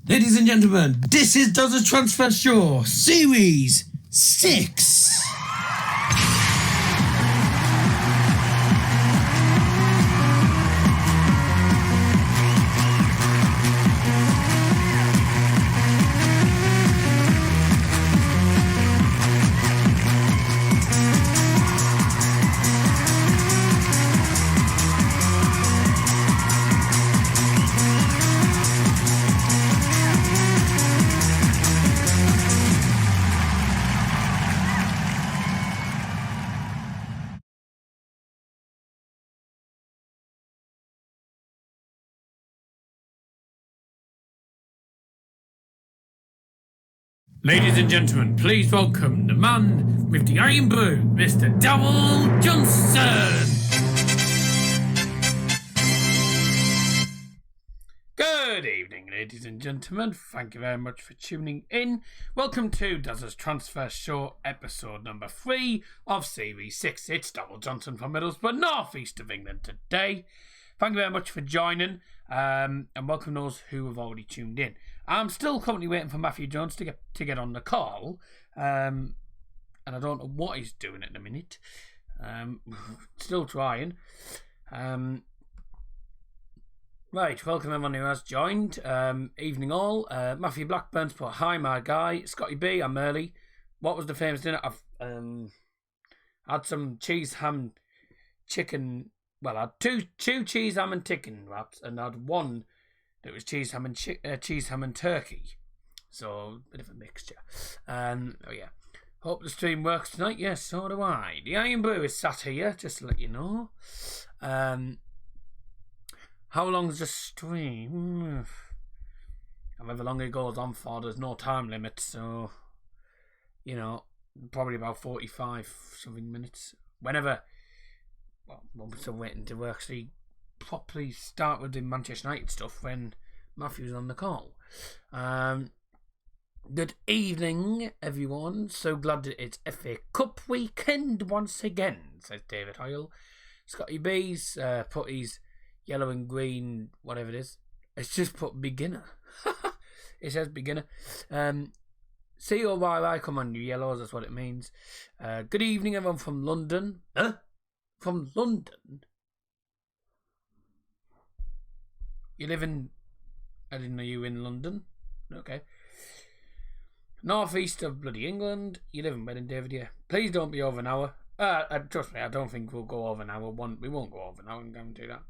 Ladies and gentlemen, this is Dazzer Transfer Show, Series 6. Ladies and gentlemen, please welcome the man with the iron brew, Mr. Dazzer Johnson. Good evening, ladies and gentlemen. Thank you very much for tuning in. Welcome to Dazzer's Transfer Show, episode number 3 of Series 6. It's Dazzer Johnson from Middlesbrough, north east of England today. Thank you very much for joining, and welcome those who have already tuned in. I'm still currently waiting for Matthew Jones to get on the call, and I don't know what he's doing at the minute. Still trying. Right, welcome everyone who has joined. Evening all. Matthew Blackburn's put, hi my guy. Scotty B, I'm early. What was the famous dinner? I've had some cheese, ham, chicken. Well, I had two cheese, ham and chicken wraps, and I had one that was cheese, ham and turkey. So, a bit of a mixture. Oh yeah. Hope the stream works tonight. Yes, so do I. The Iron Brew is sat here, just to let you know. How long is the stream? However long it goes on for, there's no time limit, so, you know, probably about 45-something minutes. Whenever, well, I'm still waiting to actually properly start with the Manchester United stuff when Matthew's on the call. Good evening, everyone. So glad that it's FA Cup weekend once again, says David Hoyle. Scotty B's put his yellow and green, whatever it is. It's just put beginner. It says beginner. COYY, come on, you yellows, that's what it means. Good evening, everyone from London. Huh? From London? You live in... I didn't know you were in London. Okay. North east of bloody England. You live in Reading, David, yeah. Please don't be over an hour. Trust me, I don't think we'll go over an hour. We won't go over an hour, I'm going to do that.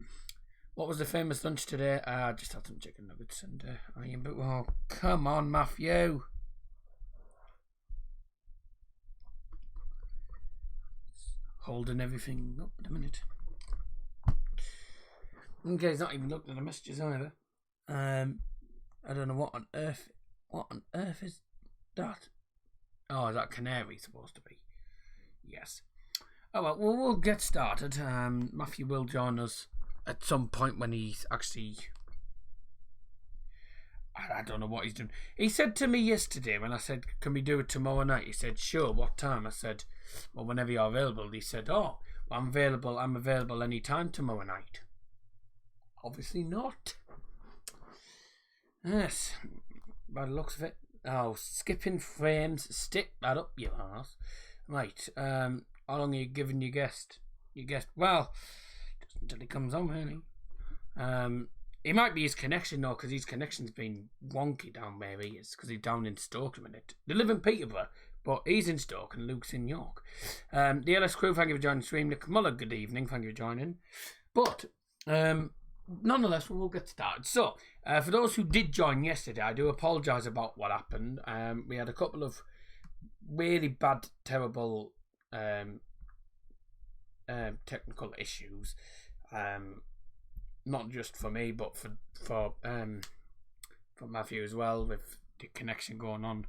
What was the famous lunch today? I just had some chicken nuggets and oh, come on, Matthew. Holding everything up in a minute. Okay, he's not even looked at the messages either. I don't know what on earth is that? Oh, is that canary supposed to be? Yes. Oh well, we'll get started. Matthew will join us at some point when he's actually... I don't know what he's doing. He said to me yesterday when I said, can we do it tomorrow night? He said, sure, what time? I said, well, whenever you're available. He said, oh, well, I'm available any time tomorrow night. Obviously not. Yes, by the looks of it. Oh, skipping frames. Stick that up, you ass. Right, how long are you giving your guest? Well, just until he comes on, really. It might be his connection, though, because his connection's been wonky down where he is, because he's down in Stoke a minute. They live in Peterborough, but he's in Stoke and Luke's in York. The LS crew, thank you for joining the stream. Nick Muller, good evening, thank you for joining. But, nonetheless, we'll get started. So, for those who did join yesterday, I do apologise about what happened. We had a couple of really bad, terrible technical issues. Not just for me, but for Matthew as well, with the connection going on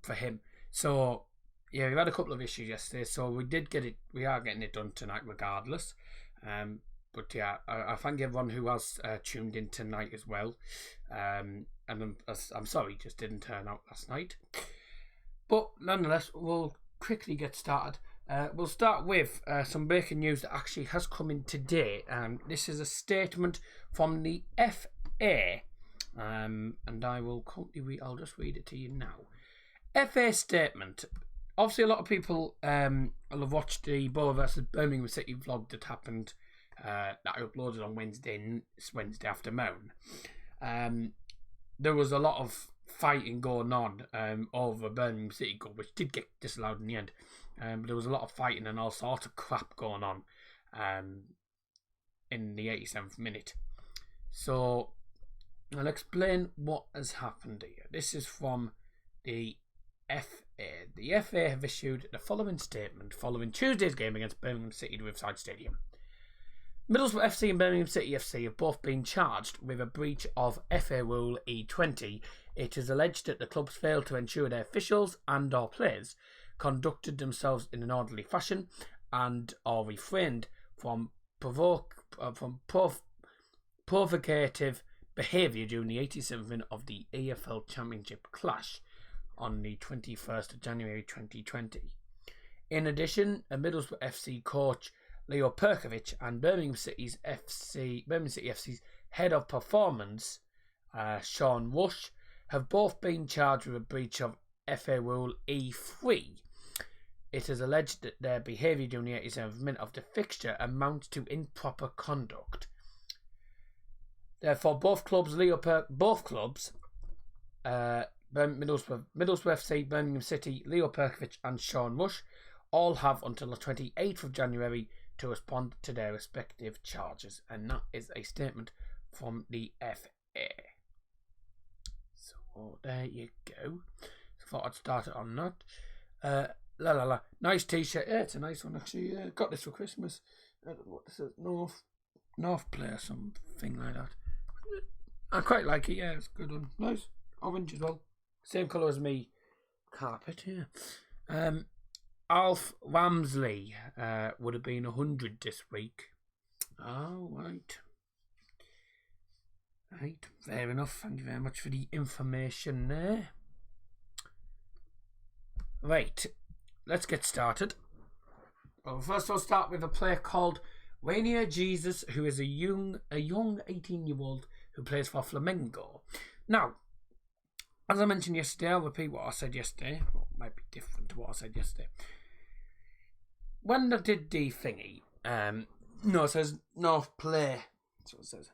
for him. So yeah, we had a couple of issues yesterday. So we did get it. We are getting it done tonight, regardless. But yeah, I thank everyone who has tuned in tonight as well. And I'm sorry, it just didn't turn out last night. But nonetheless, we'll quickly get started. We'll start with some breaking news that actually has come in today. This is a statement from the FA and I will currently I'll just read it to you now. FA statement. Obviously, a lot of people will have watched the Borough versus Birmingham City vlog that happened that I uploaded on Wednesday afternoon. There was a lot of fighting going on over Birmingham City goal, which did get disallowed in the end. But there was a lot of fighting and all sorts of crap going on in the 87th minute. So I'll explain what has happened here. This is from the FA. The FA have issued the following statement following Tuesday's game against Birmingham City at Riverside Stadium. Middlesbrough FC and Birmingham City FC have both been charged with a breach of FA Rule E20. It is alleged that the clubs failed to ensure their officials and or players conducted themselves in an orderly fashion and or refrained from provocative behaviour during the 87th minute of the EFL Championship clash on the 21st of January 2020. In addition, a Middlesbrough FC coach Leo Perkovic and Birmingham City FC's head of performance Sean Rush have both been charged with a breach of FA Rule E3. It is alleged that their behaviour during the 87th minute of the fixture amounts to improper conduct. Therefore, both clubs, Middlesbrough FC, Birmingham City, Leo Perkovic and Sean Rush all have until the 28th of January to respond to their respective charges. And that is a statement from the FA. So there you go. So I thought I'd start it on that. Nice t-shirt. Yeah, it's a nice one actually. Got this for Christmas. I don't know what this is. North Play or something like that. I quite like it. Yeah, it's a good one. Nice. Orange as well. Same colour as me carpet. Yeah. Alf Ramsley would have been 100 this week. Oh, right. Right, fair enough. Thank you very much for the information there. Right, let's get started. Well, first I'll start with a player called Rainier Jesus, who is a young 18-year-old who plays for Flamengo. Now, as I mentioned yesterday, I'll repeat what I said yesterday. Well, it might be different to what I said yesterday. When I did the thingy, it says North Play. That's what it says.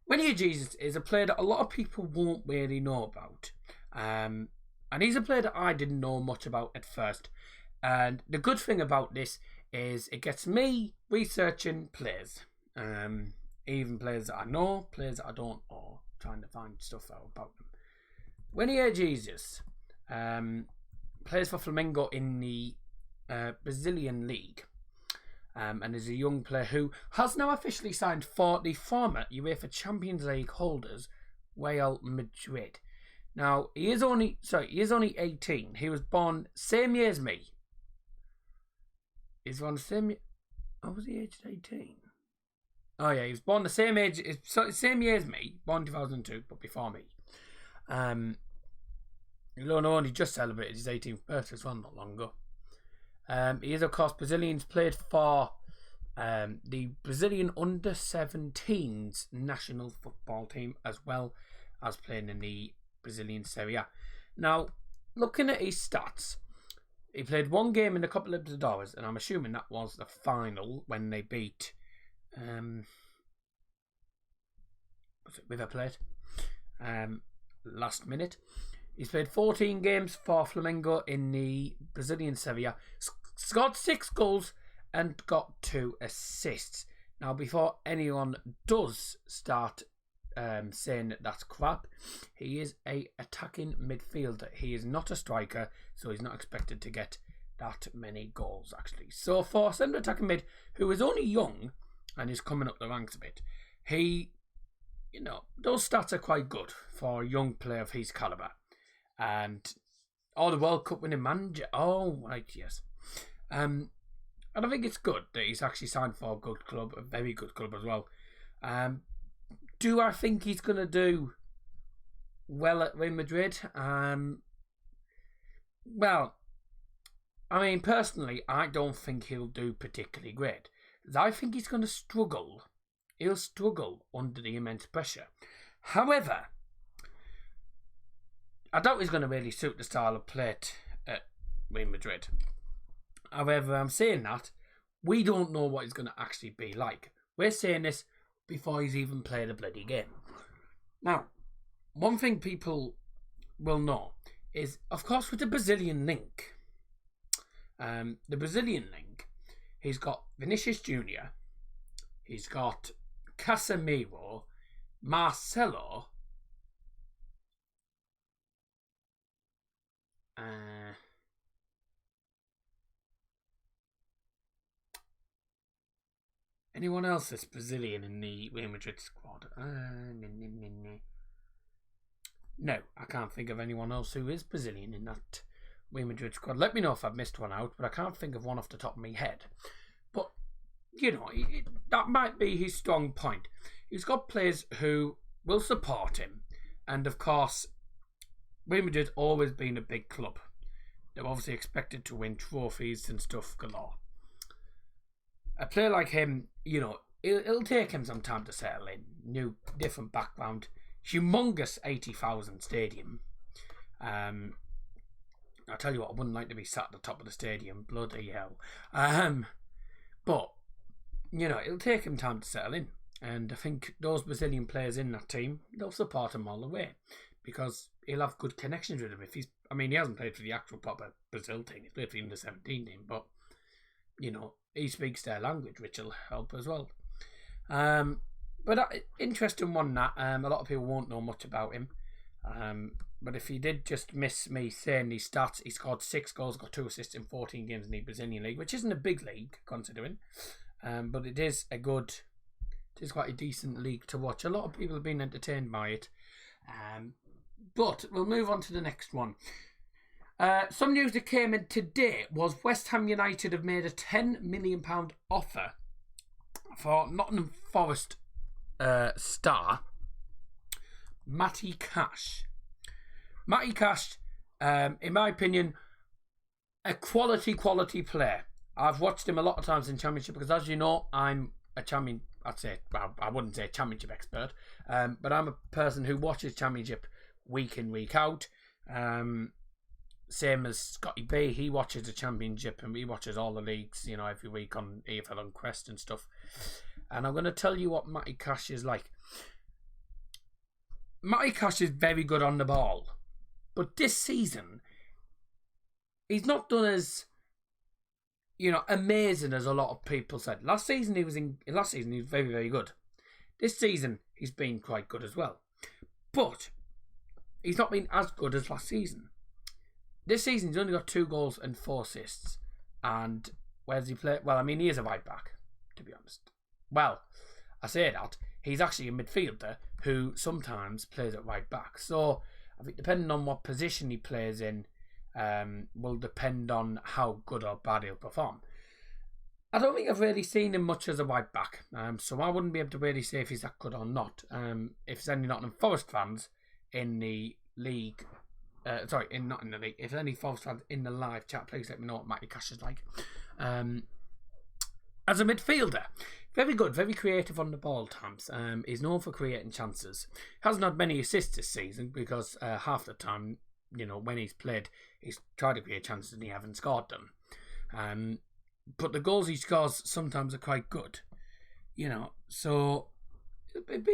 Rainier Jesus is a player that a lot of people won't really know about. And he's a player that I didn't know much about at first. And the good thing about this is it gets me researching players. Even players that I know, players that I don't know, trying to find stuff out about them. Rainier Jesus plays for Flamengo in the Brazilian League. And is a young player who has now officially signed for the former UEFA Champions League holders, Real Madrid. Now, he is only 18. He was born same year as me. He's born the same year. Oh, was he aged 18? Oh yeah, he was born the same age, same year as me, born 2002, but before me. He'll only just celebrated his 18th birthday as well, not long ago. He is, of course, Brazilians played for the Brazilian under-17s national football team, as well as playing in the Brazilian Serie A. Now, looking at his stats, he played one game in the Copa Libertadores, and I'm assuming that was the final when they beat River Plate last minute. He's played 14 games for Flamengo in the Brazilian Serie A, scored 6 goals and got 2 assists. Now, before anyone does start saying that that's crap, he is a attacking midfielder. He is not a striker, so he's not expected to get that many goals, actually. So for centre attacking mid, who is only young and is coming up the ranks a bit, those stats are quite good for a young player of his calibre. And the World Cup winning manager. Oh, right, yes. And I think it's good that he's actually signed for a good club, a very good club as well. Do I think he's going to do well at Real Madrid? Well, I mean, personally, I don't think he'll do particularly great. I think he's going to struggle. He'll struggle under the immense pressure. However, I doubt he's going to really suit the style of play at Real Madrid. However, I'm saying that we don't know what he's going to actually be like. We're saying this before he's even played a bloody game. Now, one thing people will know is, of course, with the Brazilian link. He's got Vinicius Jr., he's got Casemiro, Marcelo, anyone else that's Brazilian in the Real Madrid squad? No, I can't think of anyone else who is Brazilian in that Real Madrid squad. Let me know if I've missed one out, but I can't think of one off the top of my head. But, that might be his strong point. He's got players who will support him. And, of course, Real Madrid always been a big club. They're obviously expected to win trophies and stuff galore. A player like him, it'll take him some time to settle in. New, different background. Humongous 80,000 stadium. I'll tell you what, I wouldn't like to be sat at the top of the stadium. Bloody hell. But, it'll take him time to settle in. And I think those Brazilian players in that team, they'll support him all the way. Because he'll have good connections with him. He hasn't played for the actual proper Brazil team. He's played for the under-17 team. But, he speaks their language, which will help as well. But interesting one that. A lot of people won't know much about him. But if you did just miss me saying these stats, he scored 6 goals, got 2 assists in 14 games in the Brazilian league, which isn't a big league considering. But it is quite a decent league to watch. A lot of people have been entertained by it. But we'll move on to the next one. Some news that came in today was West Ham United have made a £10 million offer for Nottingham Forest star Matty Cash. Matty Cash, in my opinion, a quality player. I've watched him a lot of times in Championship because, as you know, I'm a champion. I wouldn't say Championship expert, but I'm a person who watches Championship week in, week out. Same as Scotty B, he watches the Championship and he watches all the leagues, every week on EFL and Quest and stuff. And I'm going to tell you what Matty Cash is like. Matty Cash is very good on the ball, but this season he's not done as amazing as a lot of people said. Last season he was very, very good. This season he's been quite good as well, but he's not been as good as last season. This season he's only got 2 goals and 4 assists. And where does he play? Well, he is a right back, to be honest. Well, I say that he's actually a midfielder who sometimes plays at right back. So I think depending on what position he plays in, will depend on how good or bad he'll perform. I don't think I've really seen him much as a right back, so I wouldn't be able to really say if he's that good or not. If there's any Nottingham Forest fans in the league, not in the league, if there's any Forest fans in the live chat, please let me know what Matty Cash is like. As a midfielder, very good, very creative on the ball times. He's known for creating chances. Hasn't had many assists this season because half the time, when he's played, he's tried to create chances and he hasn't scored them. But the goals he scores sometimes are quite good. So it'd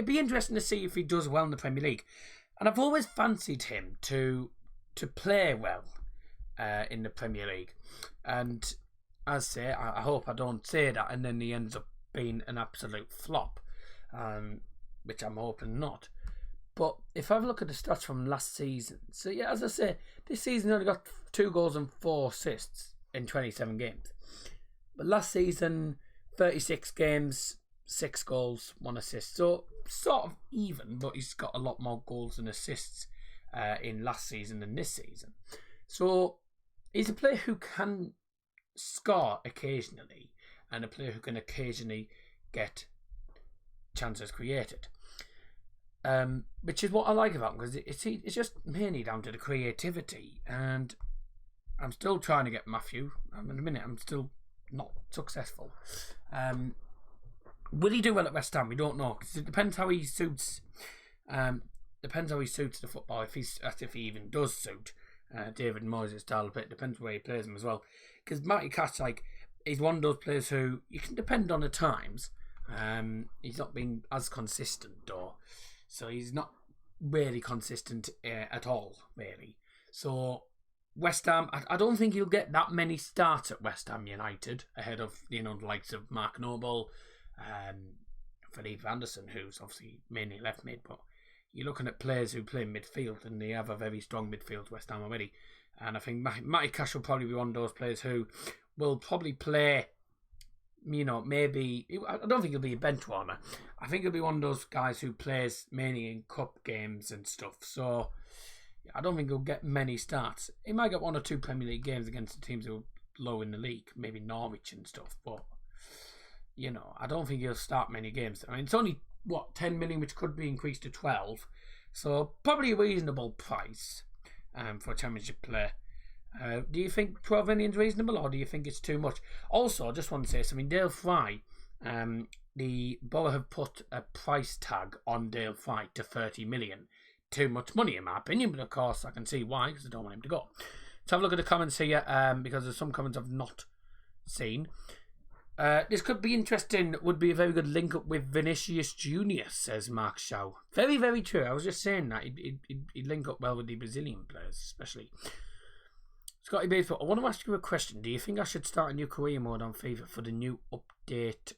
be interesting to see if he does well in the Premier League. And I've always fancied him to play well in the Premier League. And as I say, I hope I don't say that and then he ends up being an absolute flop, which I'm hoping not. But if I have a look at the stats from last season, so yeah, as I say, this season he only got 2 goals and 4 assists in 27 games. But last season, 36 games, 6 goals, 1 assist. So sort of even, but he's got a lot more goals and assists in last season than this season. So he's a player who can score occasionally and a player who can occasionally get chances created. Which is what I like about him, because it's just mainly down to the creativity. And I'm still trying to get Matthew. In a minute, I'm still not successful. Will he do well at West Ham? We don't know, because it depends how he suits. Depends how he suits the football. If he even does suit David Moyes' style, but it depends where he plays him as well. Because Matty Cash, like, he's one of those players who you can depend on at times. He's not been as consistent, though, so he's not really consistent at all, really. So West Ham, I don't think he'll get that many starts at West Ham United ahead of the likes of Mark Noble, Philippe Anderson, who's obviously mainly left mid, but you're looking at players who play midfield, and they have a very strong midfield West Ham already. And I think Matty Cash will probably be one of those players who will probably play, maybe, I don't think he'll be a bench warmer. I think he'll be one of those guys who plays mainly in cup games and stuff. So I don't think he'll get many starts. He might get 1 or 2 Premier League games against the teams who are low in the league, maybe Norwich and stuff. But, I don't think he'll start many games. I mean, it's only, 10 million, which could be increased to 12. So probably a reasonable price for a Championship player. Do you think 12 million is reasonable, or do you think it's too much? Also, I just want to say something. Dale Fry, the Borough have put a price tag on Dale Fry to 30 million. Too much money, in my opinion, but of course I can see why, because I don't want him to go. Let's have a look at the comments here, because there's some comments I've not seen. This could be interesting. Would be a very good link up with Vinicius Junior, says Mark Shaw. Very, very true. I was just saying that he'd link up well with the Brazilian players, especially. Scotty Baseball, I want to ask you a question. Do you think I should start a new career mode on FIFA for the new update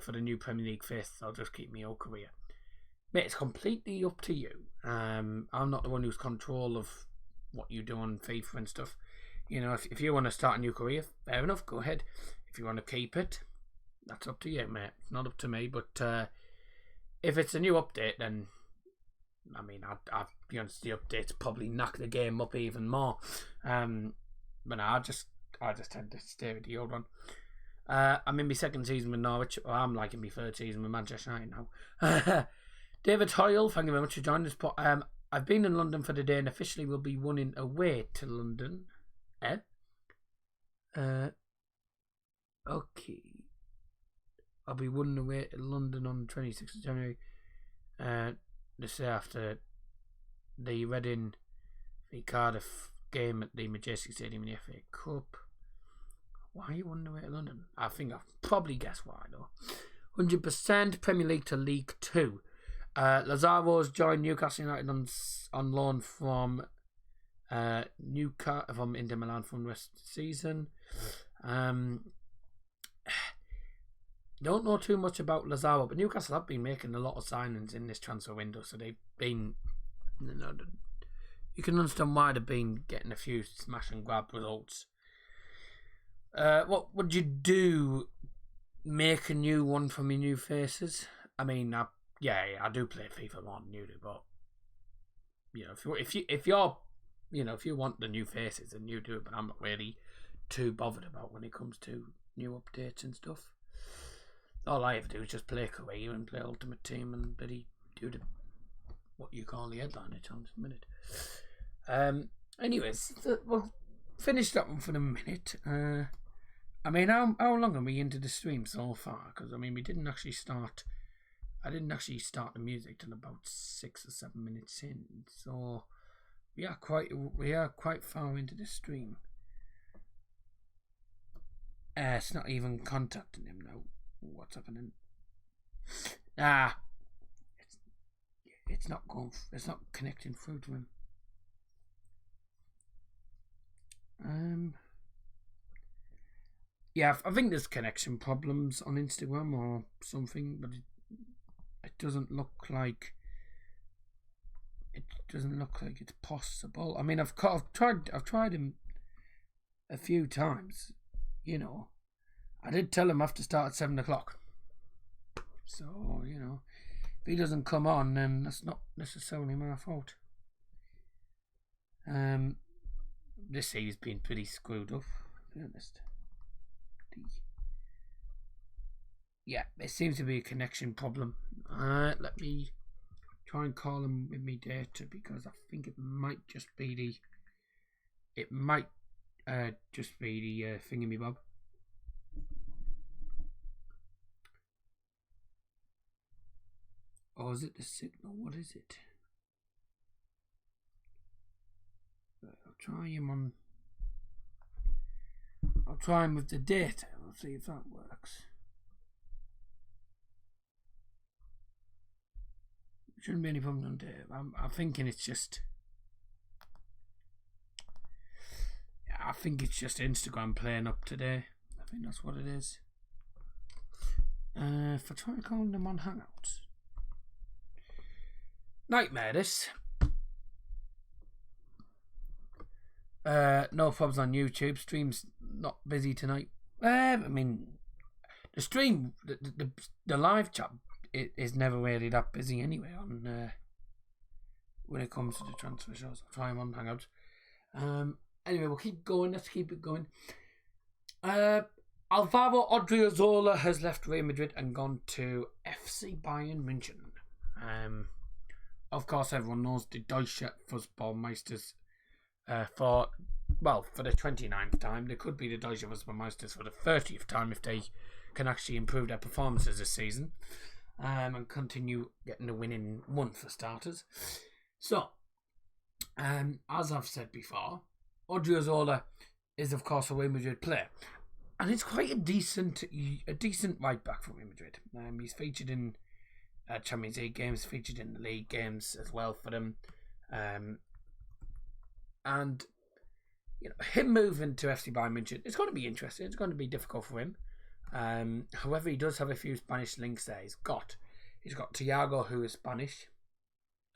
for the new Premier League 5th? I'll just keep my old career. Mate, it's completely up to you. I'm not the one who's control of what you do on FIFA and stuff. If you want to start a new career, fair enough, go ahead. If you want to keep it, that's up to you, mate. It's not up to me. But if it's a new update, then I mean, I'll be honest, the updates probably knock the game up even more. But no, I just tend to stay with the old one. I'm in my 2nd season with Norwich. Or I'm like in my 3rd season with Manchester United now. David Hoyle, thank you very much for joining us. But I've been in London for the day and officially will be running away to London. Okay. I'll be running away to London on the 26th of January. This after the Reading v Cardiff game at the Majestic Stadium in the FA Cup. Why are you running away to London? I think I've probably guessed why though. 100% Premier League to League 2. Lazaro's joined Newcastle United on loan from Newcastle from Inter Milan from the rest of the season. Don't know too much about Lazaro, but Newcastle have been making a lot of signings in this transfer window, so they've been, you can understand why they've been getting a few smash and grab results. What would you do? Make a new one from your new faces? I mean, I do play FIFA more than you do, but if you want the new faces, then you do it. But I'm not really too bothered about when it comes to new updates and stuff. All I have to do is just play career and play Ultimate Team and bloody do what you call the headline each time in a minute. Anyways, we'll finish that one for the minute. I mean, how long are we into the stream so far? Because I mean, I didn't actually start the music till about 6 or 7 minutes in. So we are quite far into the stream. It's not even contacting him now. What's happening? It's not connecting through to him. Yeah, I think there's connection problems on Instagram or something, but it doesn't look like it's possible. I mean, I've tried him a few times. I did tell him I have to start at 7 o'clock. So, if he doesn't come on, then that's not necessarily my fault. This season's been pretty screwed up, to be honest. Yeah, there seems to be a connection problem. Let me try and call him with me data, because I think it might just be the thingamabob. Or is it the signal? What is it? I'll try him on. I'll try him with the data. We'll see if that works. Shouldn't be any problems on data. I'm thinking it's just. I think it's just Instagram playing up today. I think that's what it is. If I try to call them on Hangouts. Nightmare this. No problems on YouTube. Stream's not busy tonight. I mean, the stream, the live chat is never really that busy anyway. On when it comes to the transfer shows, I'll try them on Hangouts. Anyway, we'll keep going. Let's keep it going. Alvaro Odriozola has left Real Madrid and gone to FC Bayern München. Of course, everyone knows the Deutsche Fußballmeisters for the 29th time. They could be the Deutsche Fußballmeisters for the 30th time if they can actually improve their performances this season and continue getting the winning one for starters. So, as I've said before, Odriozola is of course a Real Madrid player, and it's quite a decent right back for Real Madrid. He's featured in Champions League games, featured in the league games as well for them, and you know, him moving to FC Bayern München, it's going to be interesting. It's going to be difficult for him. However, he does have a few Spanish links there. He's got Thiago, who is Spanish.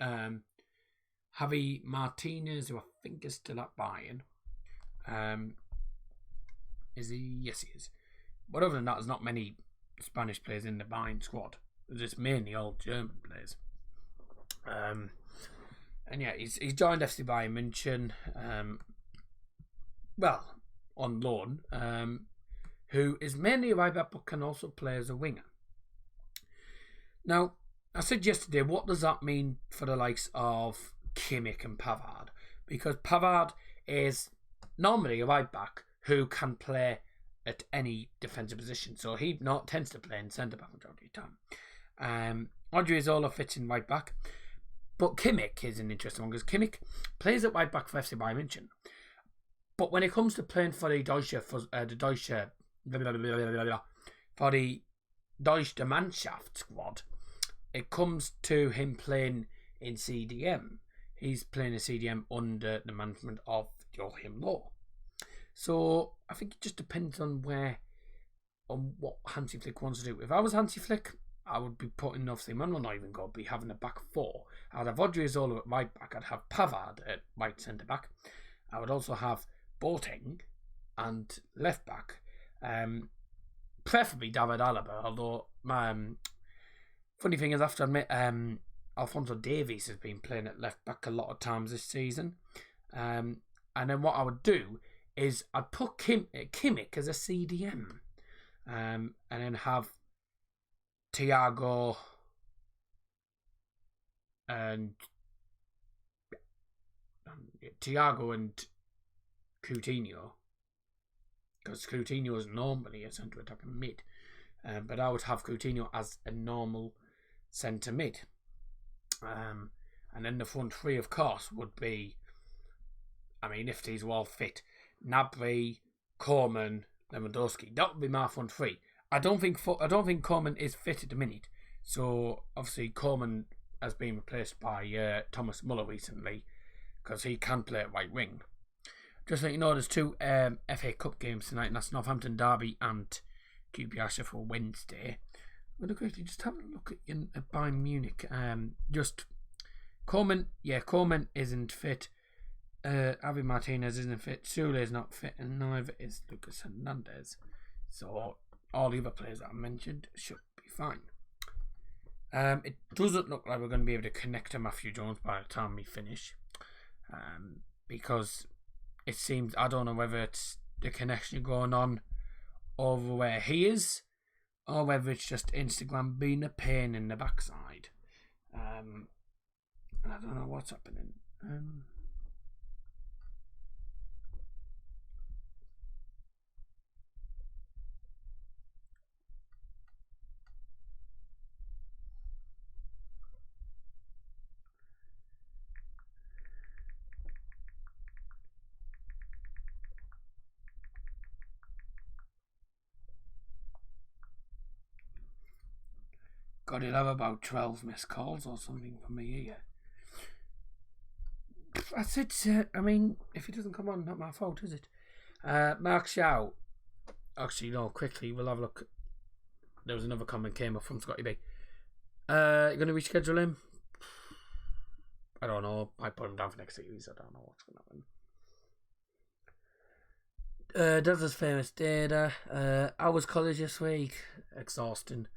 Javi Martinez, who I think is still at Bayern. Is he? Yes, he is. But other than that, there's not many Spanish players in the Bayern squad. There's mainly all German players. And yeah, he's joined FC Bayern München. On loan. Who is mainly a right back but can also play as a winger. Now, I said yesterday, what does that mean for the likes of Kimmich and Pavard? Because Pavard is normally a right back who can play at any defensive position. So he tends to play in centre back majority of the time. Odriozola fits in right back. But Kimmich is an interesting one because Kimmich plays at right back for FC Bayern München. But when it comes to playing for the Deutsche Mannschaft squad, it comes to him playing in CDM. He's playing a CDM under the management of Joachim Löw. So I think it just depends on what Hansi Flick wants to do. If I was Hansi Flick, I would be putting obviously Manuel Neuer, be having a back four. I'd have Odriozola at right back. I'd have Pavard at right centre back. I would also have Boateng and left back. Preferably David Alaba, although funny thing is, I have to admit, Alphonso Davies has been playing at left back a lot of times this season. And then what I would do is I'd put Kimmich as a CDM, and then have Thiago and Coutinho, because Coutinho is normally a centre attacker mid, but I would have Coutinho as a normal centre mid, and then the front three, of course, would be, I mean, if these were all fit, Gnabry, Koeman, Lewandowski. That would be my front three. I don't think Koeman is fit at the minute, so obviously Koeman has been replaced by Thomas Muller recently because he can play at right wing. Just so you know, there's two FA Cup games tonight, and that's Northampton Derby and QPR for Wednesday. I'm going to quickly just have a look at Bayern Munich. Just Koeman isn't fit. Javi Martinez isn't fit. Sule is not fit, and neither is Lucas Hernandez. So all the other players that I mentioned should be fine. It doesn't look like we're going to be able to connect to Matthew Jones by the time we finish, because it seems, I don't know whether it's the connection going on over where he is, or whether it's just Instagram being a pain in the backside. And I don't know what's happening. God, he'll have about 12 missed calls or something from me here. That's it. I mean, if he doesn't come on, not my fault, is it? Mark Shaw. Actually, no, quickly, we'll have a look. There was another comment came up from Scotty B. You going to reschedule him? I don't know. I put him down for next series. I don't know what's going to happen. Dazzer's famous data. I was college this week. Exhausting.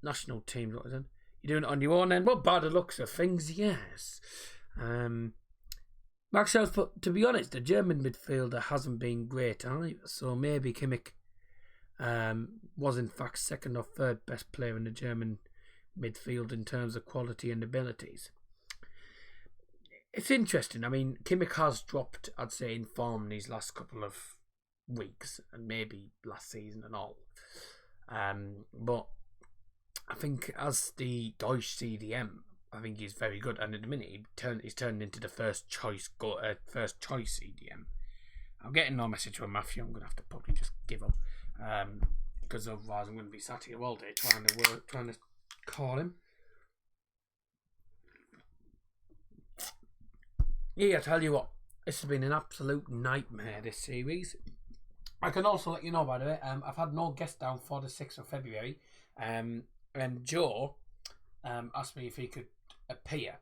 National team, what is it? You're doing it on your own then? What bad the looks of things, yes. Mark Shaw's put, to be honest, the German midfielder hasn't been great either, so maybe Kimmich was in fact second or third best player in the German midfield in terms of quality and abilities. It's interesting. I mean, Kimmich has dropped, I'd say, in form these last couple of weeks and maybe last season and all. But I think as the Deutsch CDM, I think he's very good, and at the minute he's turned into the first choice CDM. I'm getting no message from Matthew. I'm gonna have to probably just give up, because otherwise I'm gonna be sat here all day trying to call him. Yeah, I tell you what, this has been an absolute nightmare, this series. I can also let you know, by the way, I've had no guest down for the 6th of February, and Joe asked me if he could appear.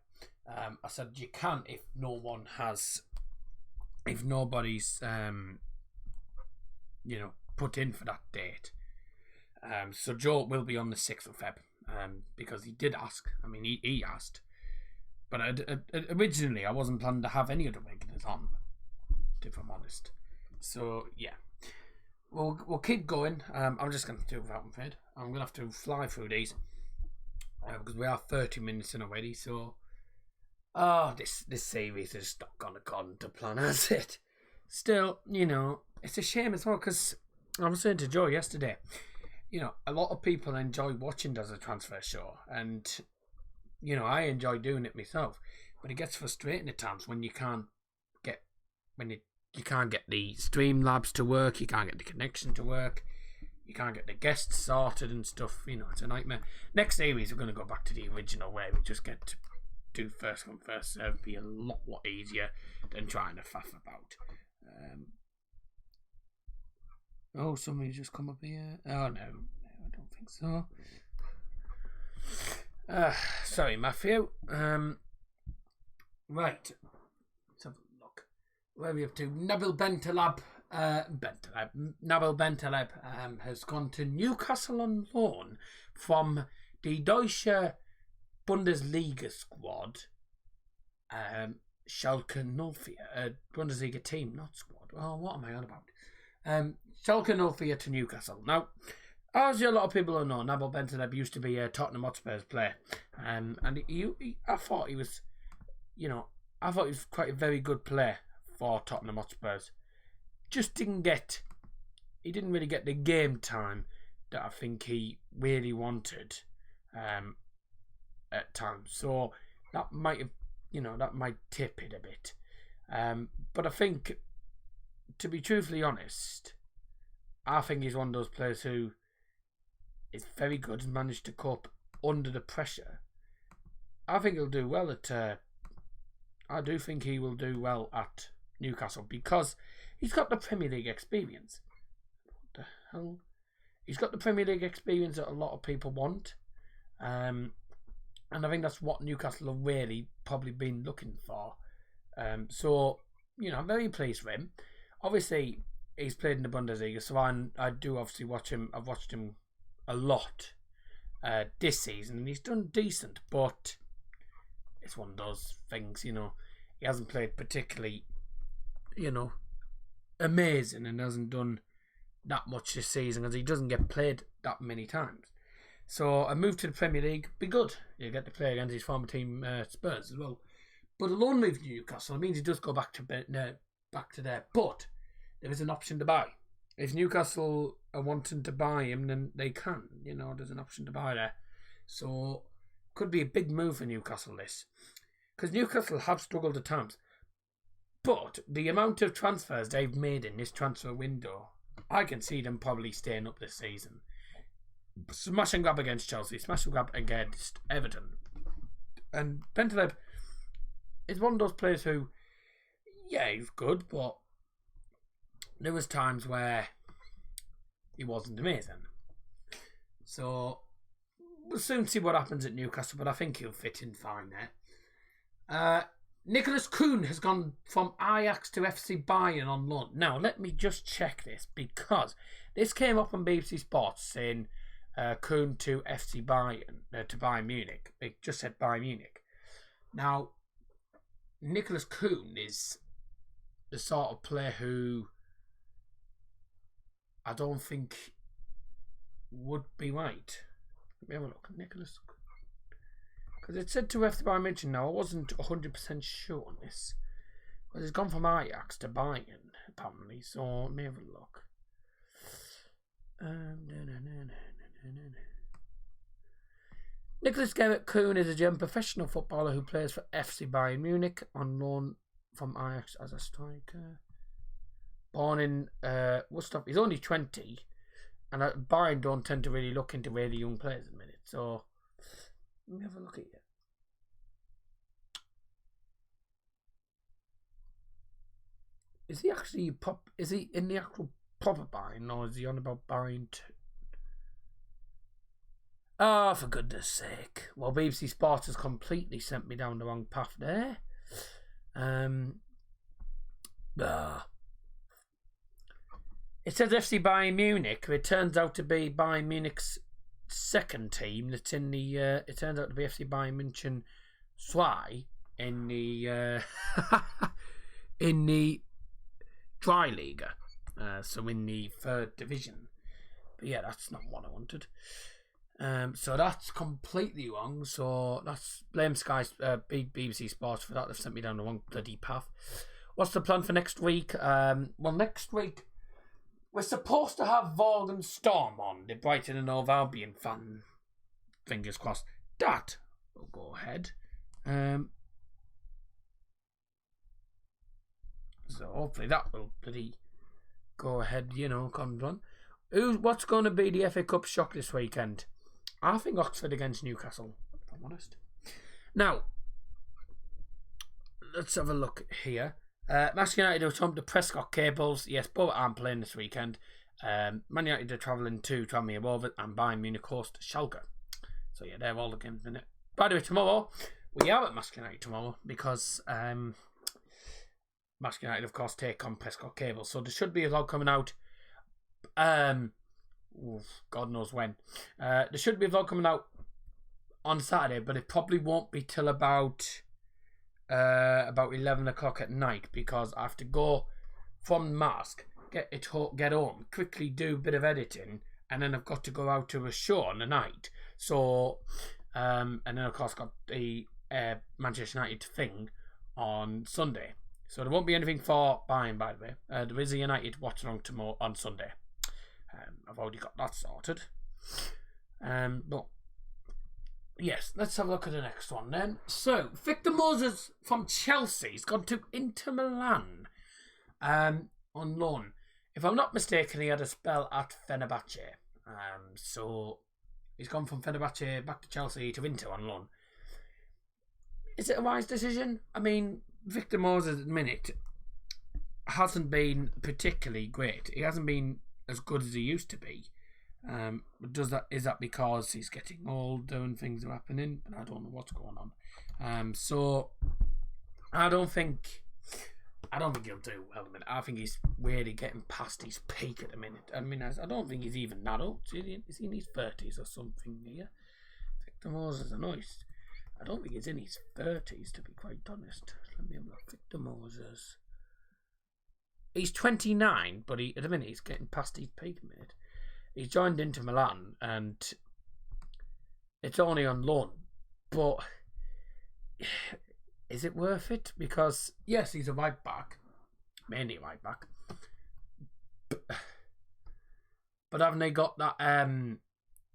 I said you can if nobody's put in for that date. So Joe will be on the 6th of Feb, because he did ask. I mean, he asked. But originally, I wasn't planning to have any other regulars on, if I'm honest. So, yeah. We'll keep going. I'm just going to do it without Fred. I'm going to have to fly through these, because we are 30 minutes in already. So, this series is not going to go to plan, has it? Still, it's a shame as well, because I was saying to Joe yesterday, a lot of people enjoy watching Dazzer Transfer Show, and I enjoy doing it myself, but it gets frustrating at times when you can't get the Streamlabs to work, you can't get the connection to work, you can't get the guests sorted and stuff. It's a nightmare. Next series, we're going to go back to the original where we just get to do first come first serve. Be a lot easier than trying to faff about. Somebody's just come up here. Oh no, I don't think so. Sorry, Matthew. Right. Let's have a look. Where are we up to? Nabil Bentaleb has gone to Newcastle on loan from the Deutsche Bundesliga squad. Schalke 04, Bundesliga team, not squad. Oh, what am I on about? Schalke 04 to Newcastle. Now, as a lot of people know, Nabil Bentaleb used to be a Tottenham Hotspur's player, and I thought he was, quite a very good player for Tottenham Hotspurs. He didn't really get the game time that I think he really wanted, at times. So that might tip it a bit. But I think, to be truthfully honest, I think he's one of those players who is very good and managed to cope under the pressure. I think he'll do well I do think he will do well at Newcastle because he's got the Premier League experience. What the hell? He's got the Premier League experience that a lot of people want. And I think that's what Newcastle have really probably been looking for. So, I'm very pleased for him. Obviously, he's played in the Bundesliga, so I do obviously watch him. I've watched him a lot this season, and he's done decent, but it's one of those things, he hasn't played particularly, amazing, and hasn't done that much this season because he doesn't get played that many times. So a move to the Premier League be good. You get to play against his former team, Spurs, as well. But a loan move to Newcastle, it means he does go back to there. But there is an option to buy. If Newcastle are wanting to buy him, then they can. There's an option to buy there. So, could be a big move for Newcastle, this. Because Newcastle have struggled at times. But the amount of transfers they've made in this transfer window, I can see them probably staying up this season. smash and grab against Chelsea, smash and grab against Everton. And Bentaleb is one of those players who, yeah, he's good, but there was times where he wasn't amazing. So we'll soon see what happens at Newcastle, but I think he'll fit in fine there. Nicholas Kuhn has gone from Ajax to FC Bayern on loan. Now, let me just check this, because this came up on BBC Sports saying Kuhn to FC Bayern, to Bayern Munich. It just said Bayern Munich. Now, Nicholas Kuhn is the sort of player who I don't think would be right. Let me have a look. Nicholas, because it said to FC Bayern München. Now, I wasn't 100% sure on this, because he's gone from Ajax to Bayern apparently. So let me have a look. Nicholas Gerrit Kuhn is a German professional footballer who plays for FC Bayern Munich on loan from Ajax as a striker. Born in Woodstock. He's only 20, and Bayern don't tend to really look into really young players at the minute. So let me have a look at you. Is he actually Is he in the actual proper Bayern, or is he on about Bayern 2? Oh, for goodness sake. Well, BBC Sports has completely sent me down the wrong path there. It says FC Bayern Munich. It turns out to be Bayern Munich's second team. That's in the. It turns out to be FC Bayern München Zwei in the in the Dreiliga. So in the third division. But yeah, that's not what I wanted. So that's completely wrong. So that's blame BBC Sports for that. They've sent me down the wrong bloody path. What's the plan for next week? Well, next week we're supposed to have Vaughan Storm on, the Brighton and Hove Albion fan. Fingers crossed. That will go ahead. So hopefully that will bloody go ahead. Come on. What's going to be the FA Cup shock this weekend? I think Oxford against Newcastle, if I'm honest. Now, let's have a look here. Manchester United are home to Prescott Cables. Yes, both aren't playing this weekend. Man United are travelling to Tranmere Rovers, and Bayern Munich host Schalke. So yeah, they're all the games in it. By the way, tomorrow, we are at Manchester United tomorrow, because Manchester United, of course, take on Prescott Cables. So there should be a vlog coming out. God knows when. There should be a vlog coming out on Saturday, but it probably won't be till about 11 o'clock at night, because I have to go from Mask, get home, quickly do a bit of editing, and then I've got to go out to a show on the night. So, and then of course got the Manchester United thing on Sunday. So there won't be anything for Bayern, by the way. There is a United watch along tomorrow on Sunday. I've already got that sorted. But yes, let's have a look at the next one then. So, Victor Moses from Chelsea has gone to Inter Milan on loan. If I'm not mistaken, he had a spell at Fenerbahce. So he's gone from Fenerbahce back to Chelsea to Inter on loan. Is it a wise decision? I mean, Victor Moses at the minute hasn't been particularly great. He hasn't been as good as he used to be. Is that because he's getting older and things are happening? I don't know what's going on. So I don't think he'll do well a minute. I think he's really getting past his peak at the minute. I mean, I don't think he's even that old. Is he in his 30s or something here? Victor Moses, I don't think he's in his 30s, to be quite honest. Let me have a look. Victor Moses. He's 29, but at the minute he's getting past his peak, mate. He's joined Inter Milan, and it's only on loan. But is it worth it? Because yes, he's a right back, mainly a right back. But haven't they got that?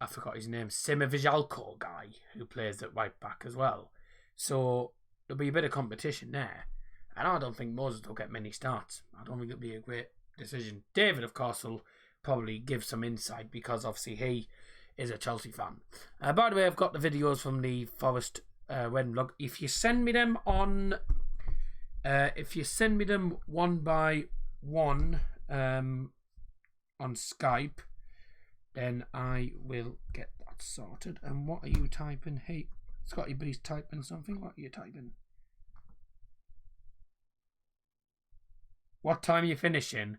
I forgot his name. Sima Vijalko guy who plays at right back as well. So there'll be a bit of competition there. And I don't think Moses will get many starts. I don't think it'll be a great decision. David, of course, will probably give some insight, because obviously he is a Chelsea fan. By the way, I've got the videos from the Forest wedding vlog. If you send me them one by one on Skype, then I will get that sorted. And what are you typing? Hey, Scotty B's typing something. What are you typing? What time are you finishing?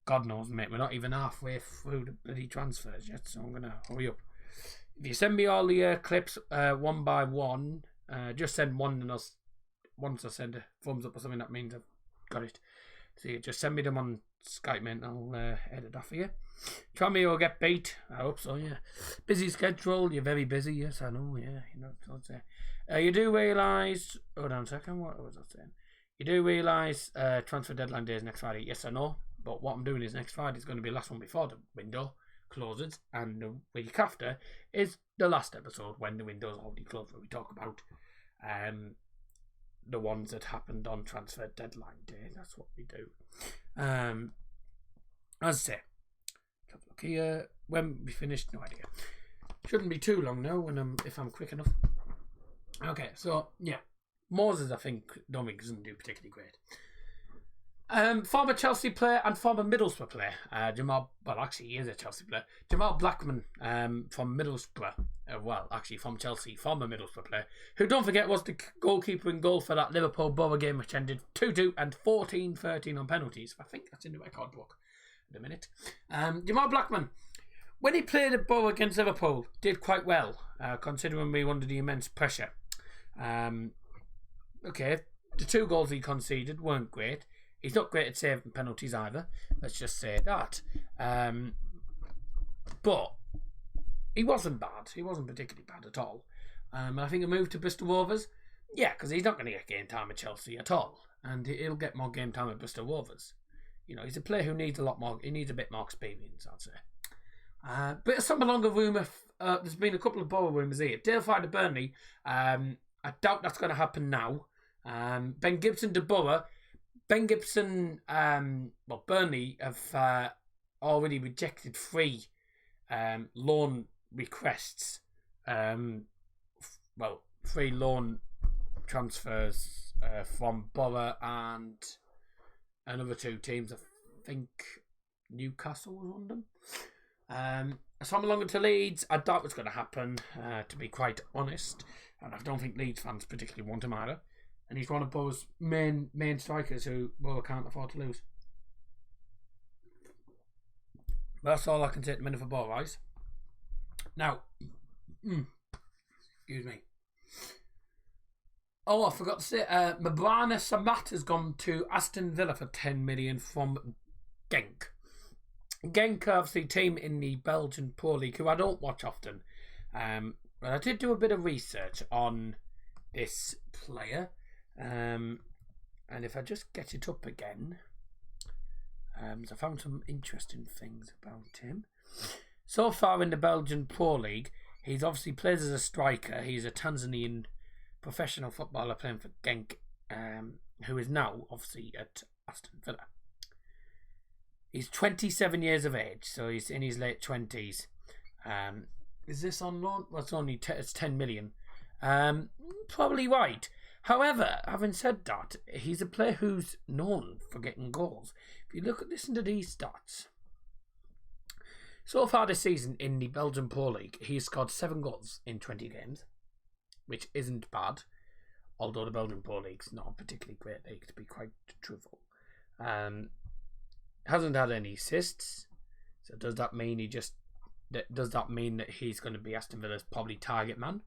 God knows, mate. We're not even halfway through the bloody transfers yet, so I'm going to hurry up. If you send me all the clips one by one, just send one, and once I send a thumbs up or something, that means I've got it. So you just send me them on Skype, mate, and I'll edit that for you. Tranmere will get beat. I hope so, yeah. Busy schedule. You're very busy. Yes, I know, yeah. You know what I'm saying. You do realise... Hold on a second. What was I saying? You do realise transfer deadline day is next Friday. Yes, I know. But what I'm doing is next Friday is going to be the last one before the window closes. And the week after is the last episode when the window's already closed, where we talk about the ones that happened on transfer deadline day. That's what we do. As I say, have a look here. When we finish, no idea. Shouldn't be too long now if I'm quick enough. Okay, so yeah. Moses, I think, doesn't do particularly great. Former Chelsea player and former Middlesbrough player, he is a Chelsea player. Jamal Blackman from Middlesbrough, from Chelsea, former Middlesbrough player, who, don't forget, was the goalkeeper in goal for that Liverpool Borough game, which ended 2-2 and 14-13 on penalties. I think that's in the record book at the minute. Jamal Blackman, when he played at Borough against Liverpool, did quite well, considering we were under the immense pressure. Okay, the 2 goals he conceded weren't great. He's not great at saving penalties either. Let's just say that. But he wasn't bad. He wasn't particularly bad at all. I think a move to Bristol Rovers, yeah, because he's not going to get game time at Chelsea at all, and he'll get more game time at Bristol Rovers. You know, he's a player who needs a lot more. He needs a bit more experience, I'd say. But some longer rumour. There's been a couple of Borough rumours here. Dale Fry to Burnley. I doubt that's going to happen now. Ben Gibson to Borough. Ben Gibson, Burnley have already rejected 3 loan requests. 3 loan transfers from Borough and another 2 teams. I think Newcastle was one of them. So I'm along to Leeds. I doubt it's going to happen, to be quite honest. And I don't think Leeds fans particularly want him either. And he's one of Borough's main strikers who Borough can't afford to lose. That's all I can say at the minute for Borough, guys. Now, excuse me. Oh, I forgot to say, Mabrana Samat has gone to Aston Villa for 10 million from Genk. Genk are obviously a team in the Belgian Pro League who I don't watch often. But I did do a bit of research on this player. And if I just get it up again, I found some interesting things about him. So far in the Belgian Pro League, he's obviously plays as a striker. He's a Tanzanian professional footballer playing for Genk, who is now obviously at Aston Villa. He's 27 years of age, so he's in his late 20s. Is this on loan? Well, it's 10 million. Probably right. However, having said that, he's a player who's known for getting goals. If you listen to these stats. So far this season in the Belgian Pro League, he's scored 7 goals in 20 games, which isn't bad, although the Belgian Pro League's not a particularly great league, to be quite truthful. Hasn't had any assists, so does that mean that he's going to be Aston Villa's probably target man?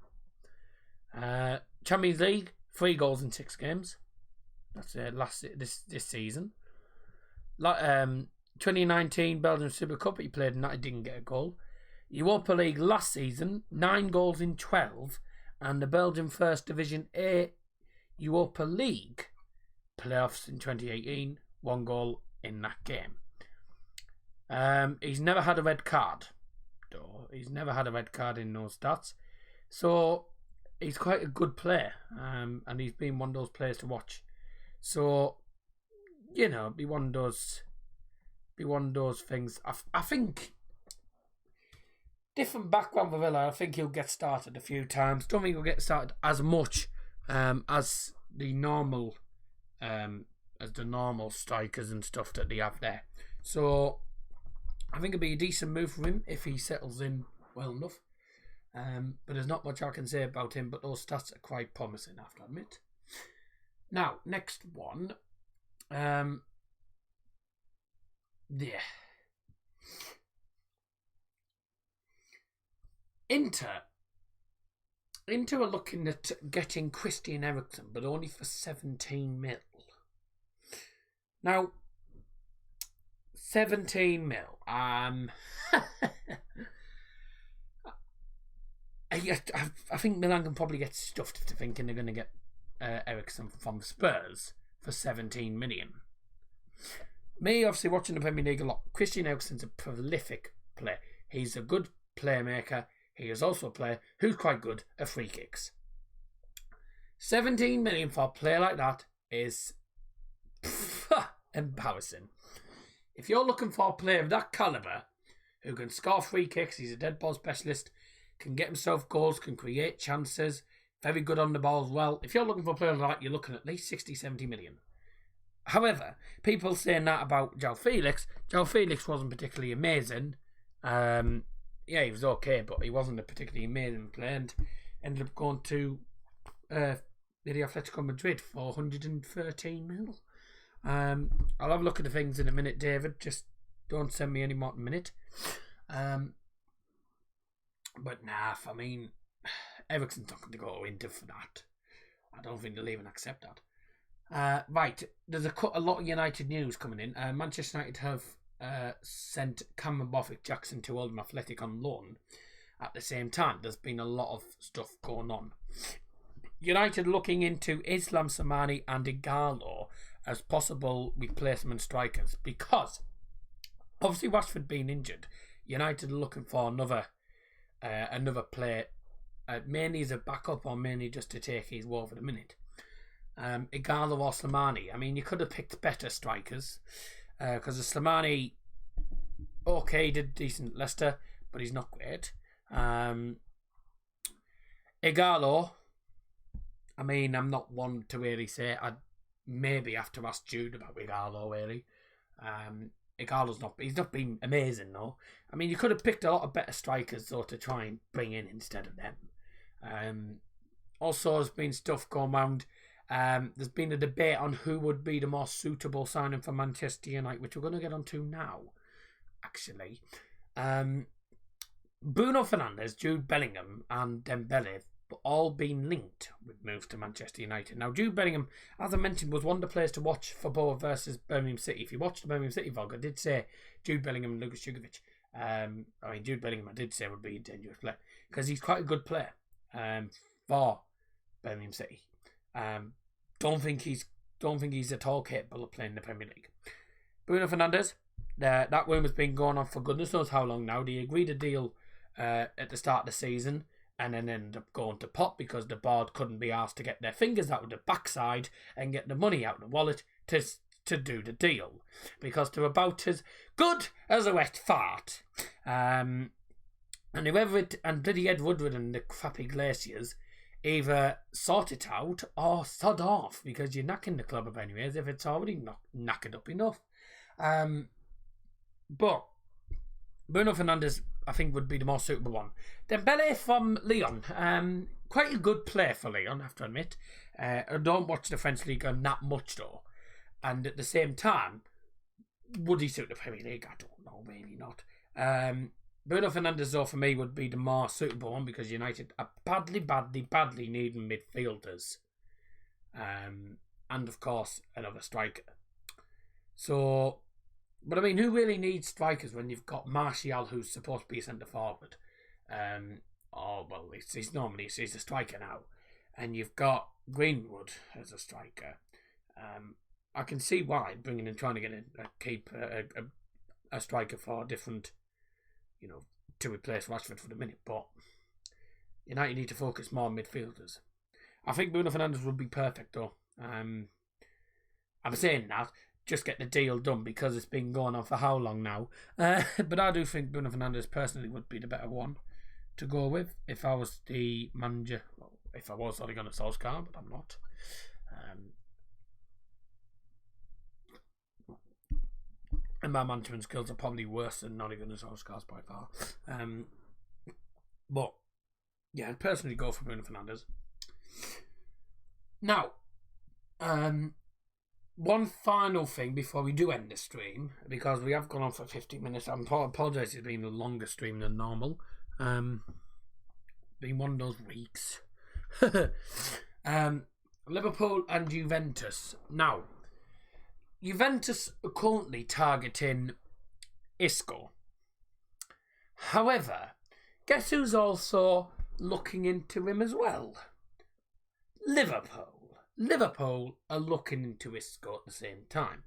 Champions League, 3 goals in 6 games. That's this season. 2019 Belgian Super Cup, he played in that, he didn't get a goal. Europa League last season, 9 goals in 12, and the Belgian First Division A Europa League playoffs in 2018, 1 goal in that game. He's never had a red card, though. He's never had a red card in those stats, so he's quite a good player, and he's been one of those players to watch. So, be one of those things. I think different background for Villa. I think he'll get started a few times. Don't think he'll get started as much as the normal strikers and stuff that they have there. So I think it'll be a decent move for him if he settles in well enough. But there's not much I can say about him, but those stats are quite promising, I have to admit. Now, next one. Inter are looking at getting Christian Eriksen, but only for 17 mil. Now, 17 mil. I think Milan can probably get stuffed if they're thinking they're going to get Eriksen from Spurs for 17 million. Me, obviously, watching the Premier League a lot. Christian Eriksen's a prolific player. He's a good playmaker. He is also a player who's quite good at free kicks. 17 million for a player like that is embarrassing. If you're looking for a player of that calibre who can score free kicks, he's a dead ball specialist, can get himself goals, can create chances, very good on the ball as well. If you're looking for a player like that, you're looking at least 60, 70 million. However, people saying that about João Felix. João Felix wasn't particularly amazing. Yeah, he was okay, but he wasn't a particularly amazing player and ended up going to the Atletico Madrid for 113 mil. I'll have a look at the things in a minute, David. Just don't send me any more in a minute. But nah, I mean, Eriksen's not going to go to Inter for that. I don't think they'll even accept that. Right, there's a lot of United news coming in. Manchester United have sent Cameron Borthwick-Jackson to Oldham Athletic on loan. At the same time, there's been a lot of stuff going on. United looking into Islam Samani and Igalo as possible replacement strikers because obviously Rashford being injured, United are looking for another player, mainly as a backup or mainly just to take his role for the minute. Igalo or Slimani. I mean, you could have picked better strikers because Slimani, okay, did decent Leicester, but he's not great. Igalo, I mean, I'm not one to really say. I'd maybe have to ask Jude about Igalo, really. He's not been amazing, though. I mean, you could have picked a lot of better strikers, though, to try and bring in instead of them. Also, there's been stuff going around. There's been a debate on who would be the more suitable signing for Manchester United, which we're going to get onto now, actually. Bruno Fernandes, Jude Bellingham and Dembele have all been linked with moves to Manchester United. Now, Jude Bellingham, as I mentioned, was one of the players to watch for Boa versus Birmingham City. If you watched the Birmingham City vlog, I did say Jude Bellingham and Lucas Jugovic. Jude Bellingham I did say would be a dangerous player because he's quite a good player for Birmingham City. Don't think he's at all capable of playing in the Premier League. Bruno Fernandes, that rumour's been going on for goodness knows how long now. They agreed a deal at the start of the season and then ended up going to pot because the board couldn't be asked to get their fingers out of the backside and get the money out of the wallet to do the deal because they're about as good as a wet fart. And bloody Ed Woodward and the crappy Glaciers either sort it out or sod off because you're knacking the club up anyways if it's already not knackered up enough. But Bruno Fernandes, I think, would be the more suitable one. Dembele from Lyon. Quite a good player for Lyon, I have to admit. I don't watch the French League that much, though. And at the same time, would he suit the Premier League? I don't know, maybe not. Bruno Fernandes, though, for me, would be the more suitable one because United are badly needing midfielders. And, of course, another striker. So, but I mean, who really needs strikers when you've got Martial, who's supposed to be a centre forward? He's a striker now. And you've got Greenwood as a striker. I can see why trying to get a striker for different, to replace Rashford for the minute. But United need to focus more on midfielders. I think Bruno Fernandes would be perfect, though. I'm saying that. Just get the deal done because it's been going on for how long now. But I do think Bruno Fernandes personally would be the better one. to go with if I was the manager. Well, if I was Ole Gunnar Solskjaer, but I'm not. And my management skills are probably worse than Ole Gunnar Solskjaer's by far. But yeah, I'd personally go for Bruno Fernandes. Now, one final thing before we do end the stream, because we have gone on for 15 minutes. I apologise, it's been a longer stream than normal. Been one of those weeks. Liverpool and Juventus. Now, Juventus are currently targeting Isco. However, guess who's also looking into him as well? Liverpool. Liverpool are looking into Isco at the same time.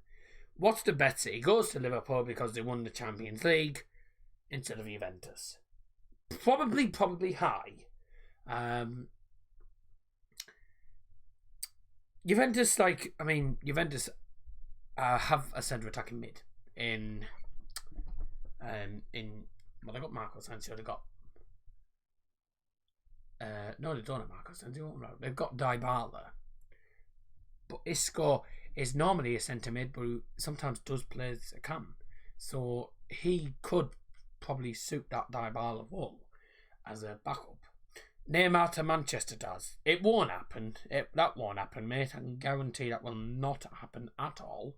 What's the bet? He goes to Liverpool because they won the Champions League instead of Juventus. Probably high. Juventus, Juventus have a centre attacking mid in they got Marco Asensio. They got no, they don't have Marco Asensio. They've got Dybala. But Isco is normally a centre mid, but sometimes does play as a cam. So he could probably suit that Dybala role as a backup. Neymar to Manchester does. It won't happen. That won't happen, mate. I can guarantee that will not happen at all.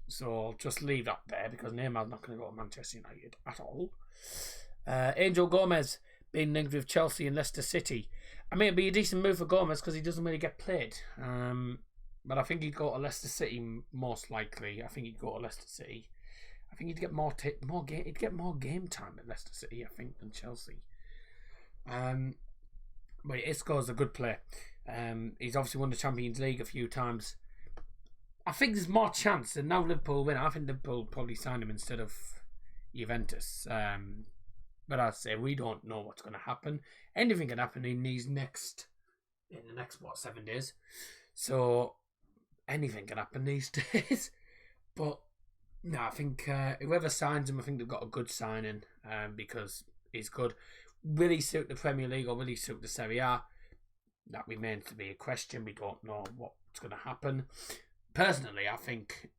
So I'll just leave that there because Neymar's not going to go to Manchester United at all. Angel Gomez being linked with Chelsea and Leicester City. I mean, it'd be a decent move for Gomez because he doesn't really get played. But I think he'd go to Leicester City most likely. I think he'd go to Leicester City. I think he'd get more game time at Leicester City, I think, than Chelsea. But Isco's a good player. He's obviously won the Champions League a few times. I think there's more chance that now Liverpool win. I think Liverpool probably sign him instead of Juventus. But I say we don't know what's going to happen. Anything can happen in the next 7 days. So anything can happen these days. But no, I think whoever signs him, I think they've got a good signing because he's good. Will he suit the Premier League or will he suit the Serie A? That remains to be a question. We don't know what's going to happen. Personally, I think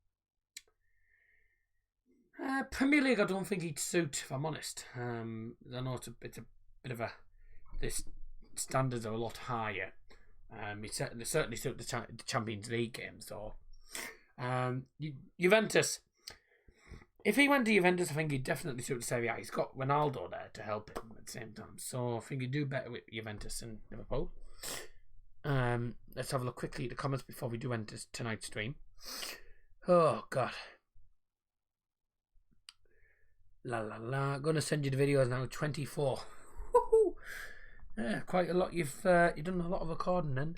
Premier League, I don't think he'd suit, if I'm honest. I know it's a bit of a... The standards are a lot higher. He certainly suit the Champions League game, so... Juventus. If he went to Juventus, I think he'd definitely suit the Serie A. He's got Ronaldo there to help him at the same time. So I think he'd do better with Juventus and Liverpool. Let's have a look quickly at the comments before we do end tonight's stream. Oh, God. La la la. I'm going to send you the videos now. 24. Woohoo! Yeah, quite a lot. You've done a lot of recording then.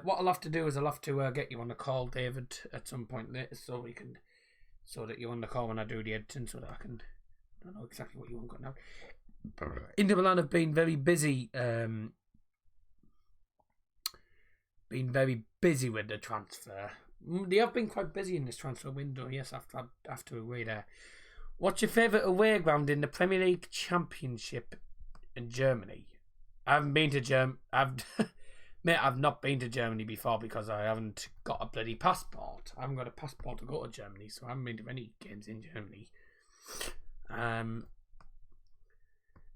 What I'll have to do is I'll have to get you on the call, David, at some point later, so that you're on the call when I do the editing, so that I don't know exactly what you want now. Inter Milan have been very busy. Been very busy with the transfer. They have been quite busy in this transfer window. Yes, after away there. What's your favourite away ground in the Premier League Championship in Germany? I haven't been to Germany. Mate, I've not been to Germany before because I haven't got a bloody passport. I haven't got a passport to go to Germany, so I haven't been to any games in Germany.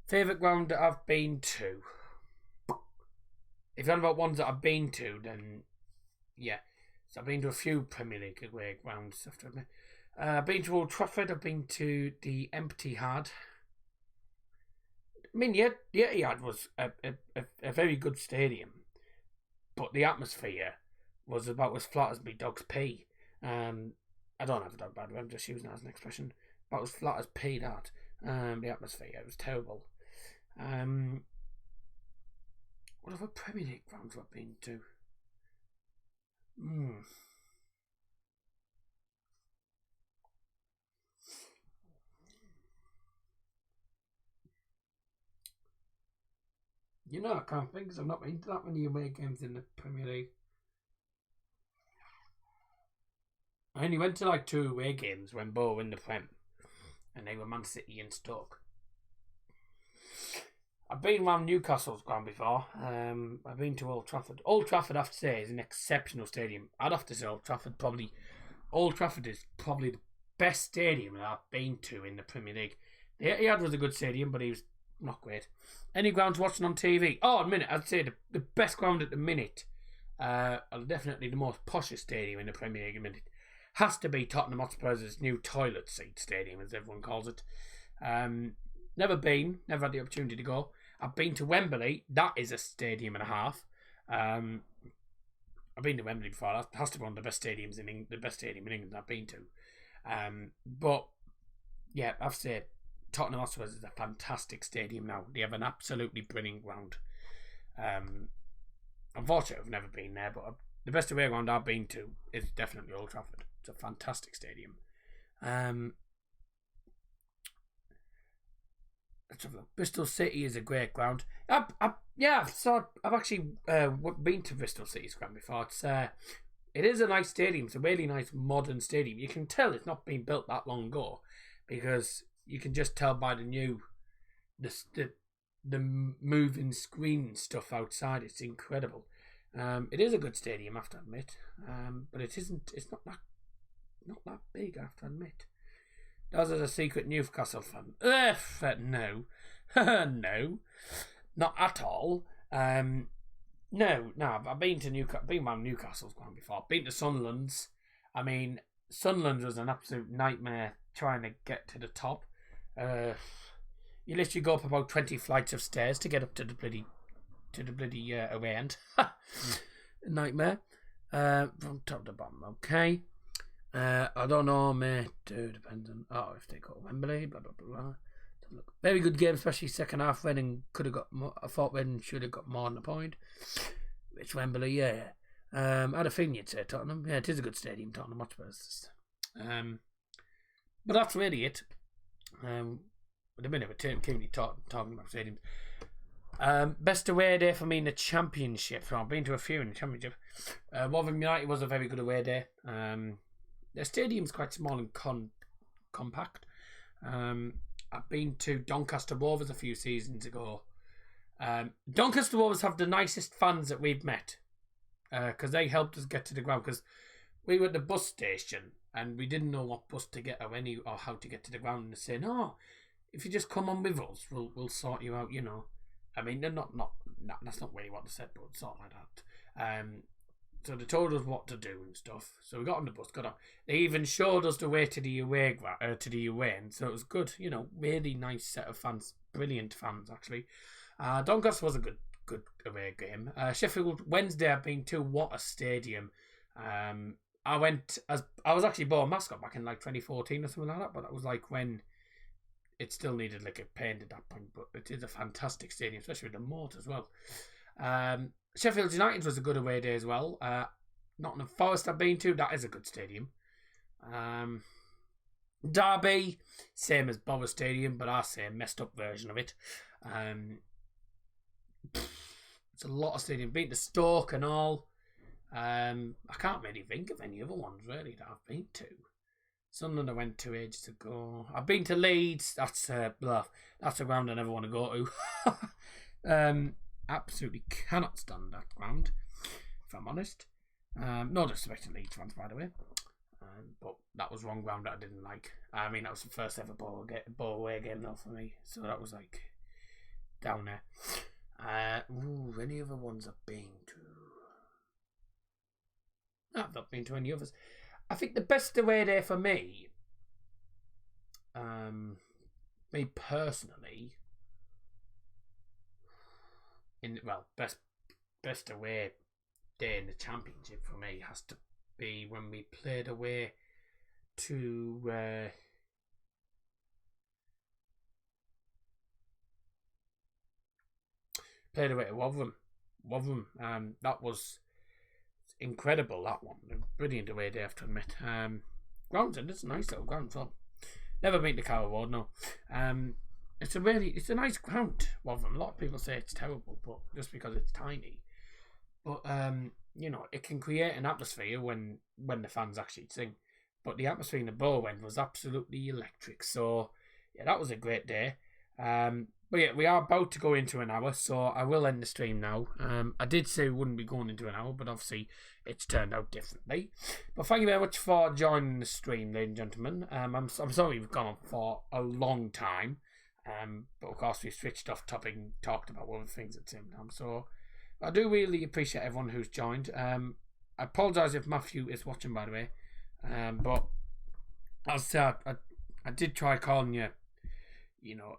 Favourite ground that I've been to? If you're on about ones that I've been to, then yeah. So I've been to a few Premier League away grounds, I have to admit. I've been to Old Trafford, I've been to the Etihad. I mean, the Etihad was a very good stadium, but the atmosphere was about as flat as my dog's pee. I don't have a dog, by the way, I'm just using that as an expression. About as flat as pee, that. The atmosphere, it was terrible. What other Premier League grounds have I been to? You know, I can't think because I've not been to that many away games in the Premier League. I only went to like 2 away games when Bo were in the Prem, and they were Man City and Stoke. I've been around Newcastle's ground before. I've been to Old Trafford. Old Trafford, I have to say, is an exceptional stadium. I'd have to say Old Trafford probably. Old Trafford is probably the best stadium that I've been to in the Premier League. The Etihad was a good stadium, but he was not great. Any grounds watching on TV? Oh, a minute. I'd say the best ground at the minute. Definitely the most poshest stadium in the Premier League at the minute. Has to be Tottenham Hotspur's new toilet seat stadium, as everyone calls it. Never had the opportunity to go. I've been to Wembley. That is a stadium and a half. I've been to Wembley before. That has to be one of the best stadiums in England, the best stadium in England I've been to. But yeah, I have to say Tottenham Hotspur is a fantastic stadium now. They have an absolutely brilliant ground. Unfortunately, I've never been there, but the best away ground I've been to is definitely Old Trafford. It's a fantastic stadium. Let's have a look. Bristol City is a great ground. I've actually been to Bristol City's ground before. It is a nice stadium. It's a really nice modern stadium. You can tell it's not been built that long ago because you can just tell by the moving screen stuff outside. It's incredible. It is a good stadium, I have to admit. But it isn't. It's not that big, I have to admit. Dazzer a secret Newcastle fan. No. No. Not at all. No. I've been to Newcastle's ground before. I've been to Sunderland's. I mean, Sunderland's was an absolute nightmare trying to get to the top. You literally go up about 20 flights of stairs to get up to the bloody away end. Nightmare. From top to bottom. Okay. I don't know, mate. Depends on if they go to Wembley. Blah blah blah. Look, very good game, especially second half. Reading could have got more. I thought Reading should have got more than a point. Which Wembley, yeah. I had a feeling you'd say Tottenham. Yeah, it is a good stadium, Tottenham Hotspurs. But that's really it. With a minute, we're talking about stadiums. Best away day for me in the Championship. So I've been to a few in the Championship. Rotherham United was a very good away day. Their stadium's quite small and compact. I've been to Doncaster Rovers a few seasons ago. Doncaster Rovers have the nicest fans that we've met because they helped us get to the ground because we were at the bus station and we didn't know what bus to get or how to get to the ground, and they said, "No, if you just come on with us, we'll sort you out." You know, I mean, they're not that's not really what they said, but sort of like that. So they told us what to do and stuff. So we got on the bus, got on. They even showed us the way to the away end. So it was good, you know, really nice set of fans, brilliant fans actually. Doncaster was a good away game. Sheffield Wednesday I've been to. What a stadium! I was actually bought a mascot back in like 2014 or something like that, but that was like when it still needed like a paint at that point. But it is a fantastic stadium, especially with the moat as well. Sheffield United was a good away day as well. Nottingham Forest I've been to. That is a good stadium. Derby, same as Borough Stadium, but I say a messed up version of it. It's a lot of stadiums. Been to Stoke and all. I can't really think of any other ones really that I've been to. Sunderland I went to ages ago. I've been to Leeds. That's a ground I never want to go to. Absolutely cannot stand that ground, if I'm honest. No disrespect to Leeds fans, by the way. But that was one ground that I didn't like. I mean, that was the first ever ball away game though for me. So that was like down there. Any other ones I've been to? I've not been to any others. I think the best away day for me, me personally, best away day in the Championship for me has to be when we played away to Rotherham. That was incredible, that one. A brilliant away day, I have to admit. Grounds, and it's a nice little ground, so never been to Carrow Road, no. It's a nice ground, Rotherham. A lot of people say it's terrible, but just because it's tiny. But you know, it can create an atmosphere when the fans actually sing. But the atmosphere in the Borough end was absolutely electric. So yeah, that was a great day. But yeah, we are about to go into an hour, so I will end the stream now. I did say we wouldn't be going into an hour, but obviously it's turned out differently. But thank you very much for joining the stream, ladies and gentlemen. I'm sorry we've gone on for a long time. But of course we switched off topic and talked about other things at the same time. So I do really appreciate everyone who's joined. I apologise if Matthew is watching, by the way. But as I said, I did try calling you,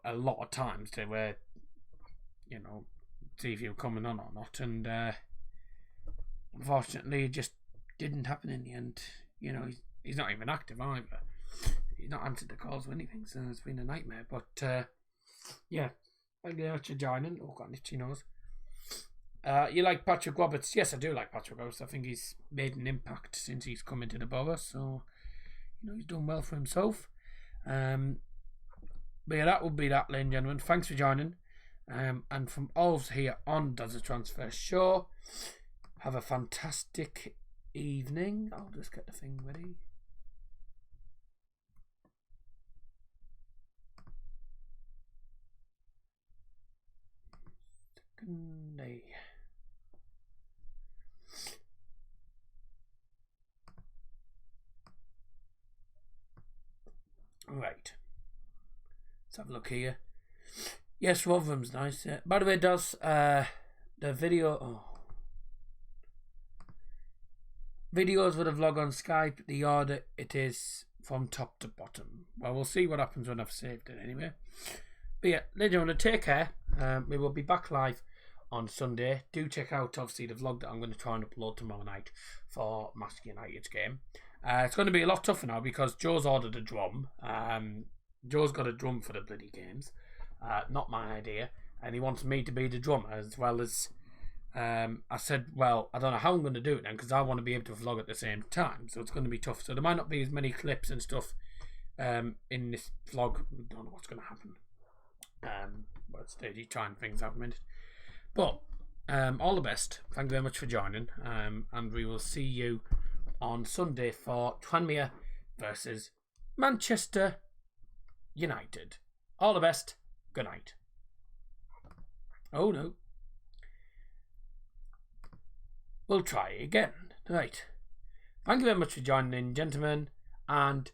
a lot of times to where, see if you were coming on or not. And unfortunately, it just didn't happen in the end. He's not even active either. He's not answered the calls or anything, so it's been a nightmare. But yeah, thank you very much for joining. Oh, got an itchy nose. You like Patrick Roberts? Yes, I do like Patrick Roberts. I think he's made an impact since he's come into the borough, so he's done well for himself. But yeah, that will be that, ladies and gentlemen. Thanks for joining. And from all of us here on Dazzer Transfer Show, have a fantastic evening. I'll just get the thing ready. Second day. Right. Let's have a look here. Yes, Rotherham's nice. By the way, does the video... videos with a vlog on Skype, the order it is from top to bottom. Well, we'll see what happens when I've saved it anyway. But yeah, ladies and gentlemen, take care. We will be back live on Sunday. Do check out, obviously, the vlog that I'm going to try and upload tomorrow night for Manchester United's game. It's going to be a lot tougher now because Joe's ordered a drum. Joe's got a drum for the bloody games. Not my idea. And he wants me to be the drummer as well as... I said, well, I don't know how I'm going to do it then because I want to be able to vlog at the same time. So it's going to be tough. So there might not be as many clips and stuff in this vlog. We don't know what's going to happen. But steady trying things out a minute. But all the best. Thank you very much for joining. And we will see you on Sunday for Tranmere versus Manchester United. All the best. Good night. Oh no. We'll try again. Right. Thank you very much for joining in, gentlemen, and